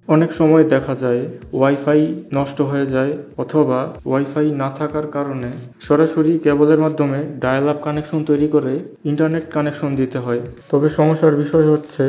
অনেক সময় দেখা যায় ওয়াইফাই নষ্ট হয়ে যায় অথবা ওয়াইফাই না থাকার কারণে সরাসরি কেবলের মাধ্যমে ডায়াল আপ কানেকশন তৈরি করে ইন্টারনেট কানেকশন দিতে হয়। তবে সমস্যার বিষয় হচ্ছে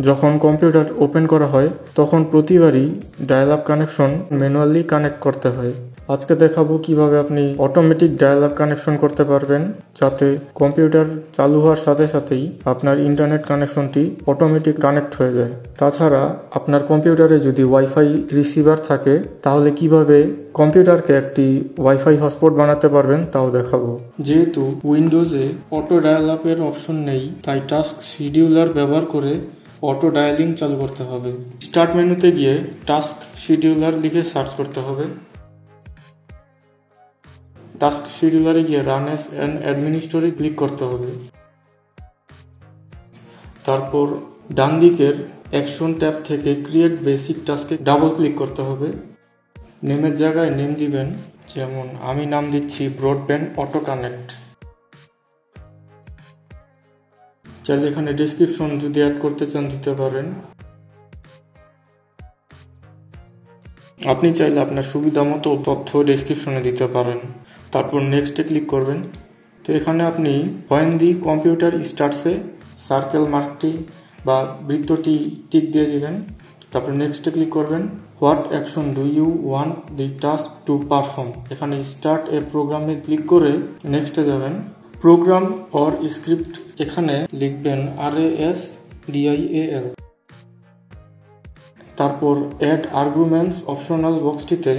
যখন কম্পিউটার ওপেন করা হয় তখন প্রতিবারই dial up connection manually connect করতে হয়। আজকে দেখাবো কিভাবে আপনি অটোমেটিক ডায়াল আপ কানেকশন করতে পারবেন যাতে কম্পিউটার চালু হওয়ার সাথে সাথেই আপনার ইন্টারনেট কানেকশনটি অটোমেটিক কানেক্ট হয়ে যায়। তাছাড়া আপনার কম্পিউটারে যদি ওয়াইফাই রিসিভার থাকে তাহলে কিভাবে কম্পিউটারকে একটি ওয়াইফাই হটস্পট বানাতে পারবেন তাও দেখাবো। যেহেতু উইন্ডোজে অটো ডায়াল আপের অপশন নেই তাই টাস্ক শিডিউলার ব্যবহার করে অটো ডায়ালিং চালু করতে হবে। স্টার্ট মেনুতে গিয়ে টাস্ক শিডিউলার লিখে সার্চ করতে হবে। টাস্ক শিডিউলারে গিয়ে রান অ্যাজ অ্যান অ্যাডমিনিস্ট্রেটরে ক্লিক করতে হবে। তারপর ডান দিকের অ্যাকশন ট্যাব থেকে ক্রিয়েট বেসিক টাস্কে ডাবল ক্লিক করতে হবে। নেমের জায়গায় নেম দিবেন, যেমন আমি নাম দিচ্ছি ব্রডব্যান্ড অটো কানেক্ট। চাইলে এখানে ডেসক্রিপশন যদি অ্যাড করতে চান দিতে পারেন। আপনি চাইলে আপনার সুবিধা মতো তথ্য ডেসক্রিপশনে দিতে পারেন। তারপর নেক্সটে ক্লিক করবেন। তো এখানে আপনি হোয়েন দি কম্পিউটার স্টার্টসে সার্কেল মার্কটি বা বৃত্তটি টিক দিয়ে দিবেন। তারপর নেক্সটে ক্লিক করবেন। What action do you want the task to perform, এখানে স্টার্ট এ প্রোগ্রামে ক্লিক করে নেক্সটে যাবেন। প্রোগ্রাম অর স্ক্রিপ্ট এখানে লিখবেন RASDIAL। তারপর অ্যাড আর্গুমেন্টস অপশনাল বক্সটিতে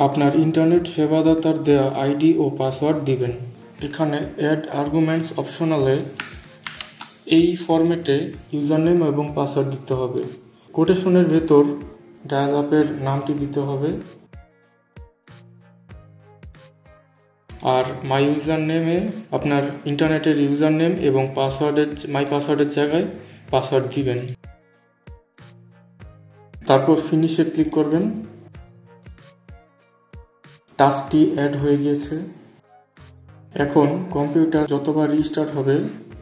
আপনার ইন্টারনেট সেবাদাতার দেয়া আইডি ও পাসওয়ার্ড দিবেন। এখানে অ্যাড আর্গুমেন্টস অপশনালে এই ফরম্যাটে ইউজারনেম এবং পাসওয়ার্ড দিতে হবে। কোটেশনের ভেতর ডায়াল আপের নামটি দিতে হবে আর মাই ইউজার নেমে আপনার ইন্টারনেটের ইউজার নেম এবং মাই পাসওয়ার্ডের জায়গায় পাসওয়ার্ড দিবেন। তারপর ফিনিশে ক্লিক করবেন। টাস্কটি অ্যাড হয়ে গিয়েছে। এখন কম্পিউটার যতবার রিস্টার্ট হবে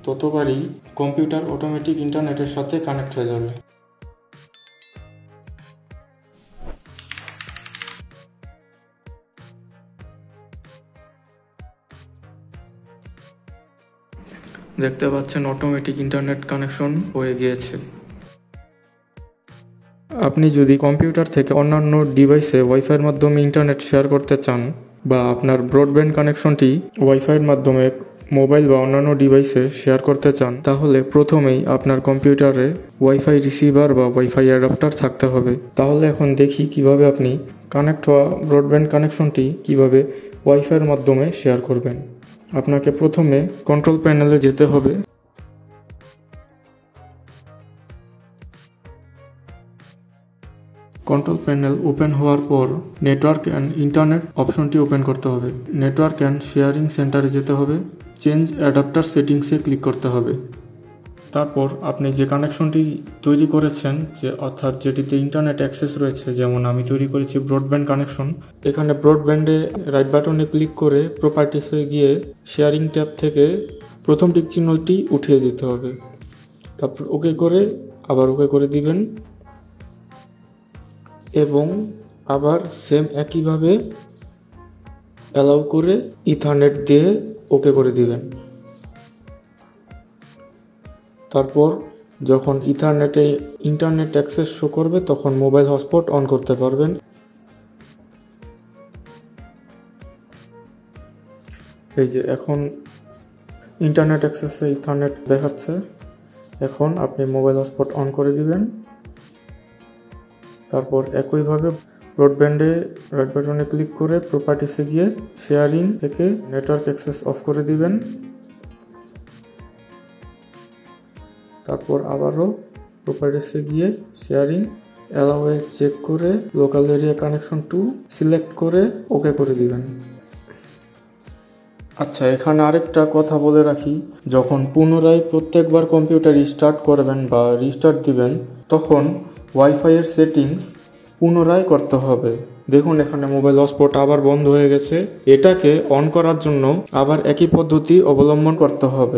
ততবারই কম্পিউটার অটোমেটিক ইন্টারনেটের সাথে কানেক্ট হয়ে যাবে। দেখতে পাচ্ছেন অটোমেটিক ইন্টারনেট কানেকশন হয়ে গিয়েছে। আপনি যদি কম্পিউটার থেকে অন্যান্য ডিভাইসে ওয়াইফাইয়ের মাধ্যমে ইন্টারনেট শেয়ার করতে চান বা আপনার ব্রডব্যান্ড কানেকশনটি ওয়াইফাইয়ের মাধ্যমে মোবাইল বা অন্যান্য ডিভাইসে শেয়ার করতে চান তাহলে প্রথমেই আপনার কম্পিউটারে ওয়াইফাই রিসিভার বা ওয়াইফাই অ্যাডাপ্টার থাকতে হবে। তাহলে এখন দেখি কিভাবে আপনি কানেক্ট হওয়া ব্রডব্যান্ড কানেকশনটি কিভাবে ওয়াইফাইয়ের মাধ্যমে শেয়ার করবেন। আপনাকে প্রথমে কন্ট্রোল প্যানেলে যেতে হবে। কন্ট্রোল প্যানেল ওপেন হওয়ার পর নেটওয়ার্ক অ্যান্ড ইন্টারনেট অপশনটি ওপেন করতে হবে। নেটওয়ার্ক অ্যান্ড শেয়ারিং সেন্টারে যেতে হবে। চেঞ্জ অ্যাডাপ্টার সেটিংসে ক্লিক করতে হবে। তারপর আপনি যে কানেকশনটি তৈরি করেছেন অর্থাৎ যেটিতে ইন্টারনেট অ্যাক্সেস রয়েছে, যেমন আমি তৈরি করেছি ব্রডব্যান্ড কানেকশন, এখানে ব্রডব্যান্ডে রাইট বাটনে ক্লিক করে প্রপার্টিসে গিয়ে শেয়ারিং ট্যাব থেকে প্রথম টিক চিহ্নটি উঠিয়ে দিতে হবে। তারপর ওকে করে আবার ওকে করে দিবেন এবং আবার সেম একইভাবে অ্যালাউ করে ইথারনেট দিয়ে ওকে করে দিবেন। তারপর যখন ইথারনেটে ইন্টারনেট অ্যাক্সেস শো করবে তখন মোবাইল হটস্পট অন করতে পারবেন। এই যে এখন ইন্টারনেট অ্যাক্সেসে ইথারনেট দেখাচ্ছে। এখন আপনি মোবাইল হটস্পট অন করে দিবেন। তারপর একইভাবে ব্রডব্যান্ডে রাইট বাটনে ক্লিক করে প্রপার্টিসে গিয়ে শেয়ারিং থেকে নেটওয়ার্ক অ্যাক্সেস অফ করে দিবেন। তারপর আবারও প্রপার্টিসে গিয়ে শেয়ারিং অ্যালাউয়ে চেক করে local area connection two select করে ওকে করে দিবেন। আচ্ছা, এখানে আরেকটা কথা বলে রাখি, যখন পুনরায় প্রত্যেকবার কম্পিউটার রিস্টার্ট করবেন বা রিস্টার্ট দিবেন তখন ওয়াইফাইয়ের সেটিংস পুনরায় করতে হবে। দেখুন এখানে মোবাইল হটস্পট আবার বন্ধ হয়ে গেছে। এটাকে অন করার জন্য আবার একই পদ্ধতি অবলম্বন করতে হবে।